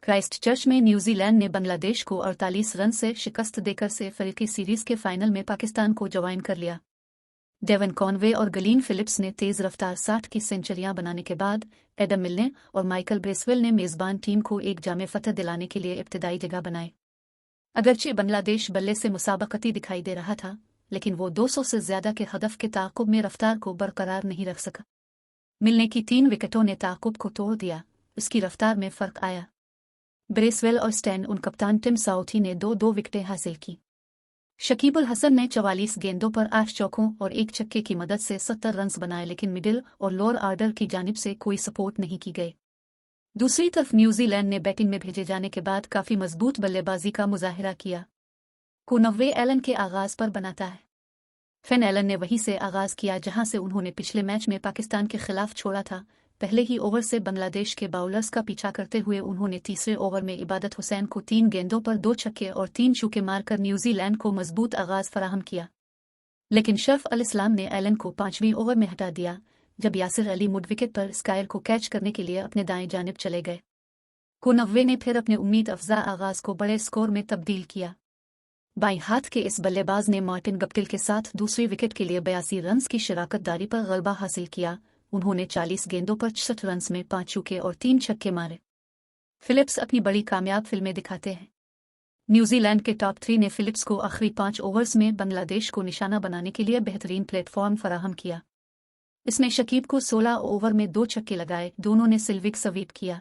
Christchurch में New Zealand ने बांग्लादेश को 48 रन से शिकस्त देकर से अफ्रीकी सीरीज के फाइनल में पाकिस्तान को ज्वाइन कर लिया। डेवन कॉनवे और गलीन फिलिप्स ने तेज रफ्तार 60 की सेंचुरियां बनाने के बाद एडम मिलने और माइकल ब्रेसवेल ने मेजबान टीम को एक जामे फतह दिलाने के लिए इब्तिदाई जगह बनाए। अगरचे बांग्लादेश बल्ले से मुसाबकती दिखाई दे रहा था, लेकिन वो 200 से ज्यादा के हदफ के ताक़ुब में रफ्तार को बरकरार नहीं रख सका। मिलने की 3 विकेटों ने ताक़ुब को तोड़ दिया, इसकी रफ्तार में फर्क आया। ब्रेसवेल और स्टैन उन कप्तान टिम साउथी ने 2-2 विकेटें हासिल की। शकीब अल हसन ने 44 गेंदों पर 8 चौकों और 1 छक्के की मदद से 70 रन्स बनाए, लेकिन मिडिल और लोअर ऑर्डर की जानिब से कोई सपोर्ट नहीं की गई। दूसरी तरफ न्यूजीलैंड ने बैटिंग में भेजे जाने के बाद काफी मजबूत बल्लेबाजी का मुजाहिरा किया। कोनवे एलन के आगाज पर बनाता है। फिन एलन ने वहीं से आगाज किया जहां से उन्होंने पिछले मैच में पाकिस्तान के खिलाफ छोड़ा था। पहले ही ओवर से बांग्लादेश के बाउलर्स का पीछा करते हुए उन्होंने तीसरे ओवर में इबादत हुसैन को 3 गेंदों पर 2 छक्के और 3 चौके मारकर न्यूजीलैंड को मजबूत आगाज फराहम किया। लेकिन शर्फ अल इस्लाम ने एलन को 5वें ओवर में हटा दिया, जब यासिर अली मिड विकेट पर स्कायर को कैच करने के लिए अपने दाएं जानिब चले गए। कोनवे ने फिर अपने उम्मीद अफजा आगाज को बड़े स्कोर में तब्दील किया। बाईं हाथ के इस बल्लेबाज ने मार्टिन गप्टिल के साथ दूसरी विकेट के लिए 82 रन्स की शराकतदारी पर गलबा हासिल किया। उन्होंने 40 गेंदों पर 66 रन्स में 5 चौके और 3 छक्के मारे। फिलिप्स अपनी बड़ी कामयाब फिल्में दिखाते हैं। न्यूजीलैंड के टॉप 3 ने फिलिप्स को आखिरी 5 ओवर्स में बांग्लादेश को निशाना बनाने के लिए बेहतरीन प्लेटफॉर्म फराहम किया। इसमें शकीब को 16 ओवर में 2 छक्के लगाए, दोनों ने सिल्विक स्वीप किया।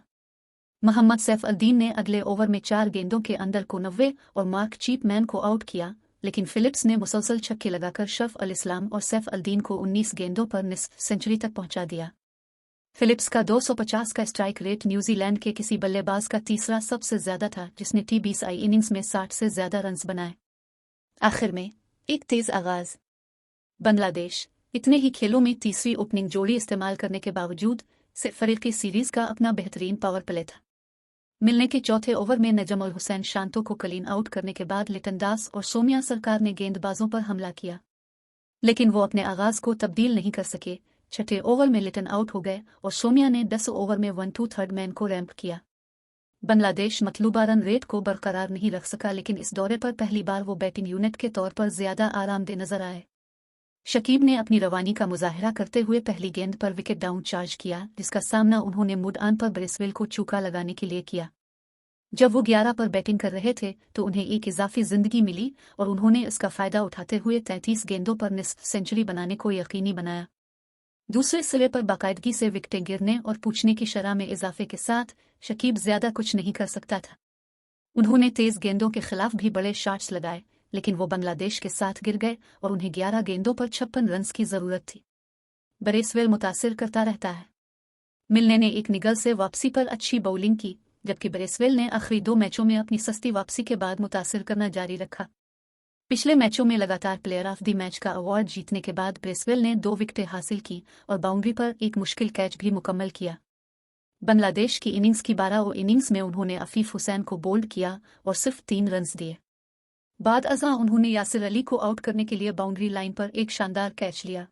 मोहम्मद सैफ अल-दीन ने अगले ओवर में 4 गेंदों के अंदर कोनवे और मार्क चीपमैन को आउट किया, लेकिन फिलिप्स ने मुसलसल छक्के लगाकर शर्फ अल इस्लाम और सैफ अल-दीन को 19 गेंदों पर निस्फ सेंचुरी तक पहुंचा दिया। फिलिप्स का 250 का स्ट्राइक रेट न्यूजीलैंड के किसी बल्लेबाज का तीसरा सबसे ज्यादा था, जिसने T20I इनिंग्स में 60 से ज्यादा रन्स बनाए। आखिर में एक तेज आगाज। बांग्लादेश इतने ही खेलों में तीसरी ओपनिंग जोड़ी इस्तेमाल करने के बावजूद सिर्फ अफ्रीकी सीरीज का अपना बेहतरीन पावर प्ले था। मिलने के चौथे ओवर में नजम उल हुसैन शांतो को क्लीन आउट करने के बाद लिटन दास और सोम्या सरकार ने गेंदबाजों पर हमला किया, लेकिन वो अपने आगाज को तब्दील नहीं कर सके। छठे ओवर में लिटन आउट हो गए और सोम्या ने 10 ओवर में 1/2 मैन को रैंप किया। बांग्लादेश मतलूबा रन रेट को बरकरार नहीं रख सका, लेकिन इस दौरे पर पहली बार वो बैटिंग यूनिट के तौर पर ज्यादा आरामदेह नजर आए। शकीब ने अपनी रवानी का मुजाहिरा करते हुए पहली गेंद पर विकेट डाउन चार्ज किया, जिसका सामना उन्होंने मुड ऑन पर ब्रेसवेल को चौका लगाने के लिए किया। जब वो 11 पर बैटिंग कर रहे थे तो उन्हें एक इजाफी जिंदगी मिली और उन्होंने इसका फायदा उठाते हुए 33 गेंदों पर निस्फ सेंचुरी बनाने को यकीनी बनाया। दूसरे सिरे पर बाकायदगी से विकेटें गिरने और पूछने की शरह में इजाफे के साथ शकीब ज्यादा कुछ नहीं कर सकता था। उन्होंने तेज गेंदों के खिलाफ भी बड़े शॉट्स लगाए, लेकिन वो बांग्लादेश के साथ गिर गए और उन्हें 11 गेंदों पर 56 रन्स की जरूरत थी। ब्रेसवेल मुतासिर करता रहता है। मिलने ने एक निगल से वापसी पर अच्छी बाउलिंग की, जबकि ब्रेसवेल ने आखिरी 2 मैचों में अपनी सस्ती वापसी के बाद मुतासिर करना जारी रखा। पिछले मैचों में लगातार प्लेयर ऑफ द मैच का अवार्ड जीतने के बाद ब्रेसवेल ने 2 विकेटें हासिल की और बाउंड्री पर एक मुश्किल कैच भी मुकम्मल किया। बांग्लादेश की इनिंग्स की 12 इनिंग्स में उन्होंने अफीफ हुसैन को बोल्ड किया और सिर्फ 3 रन्स दिए। बाद अज़ां उन्होंने यासिर अली को आउट करने के लिए बाउंड्री लाइन पर एक शानदार कैच लिया।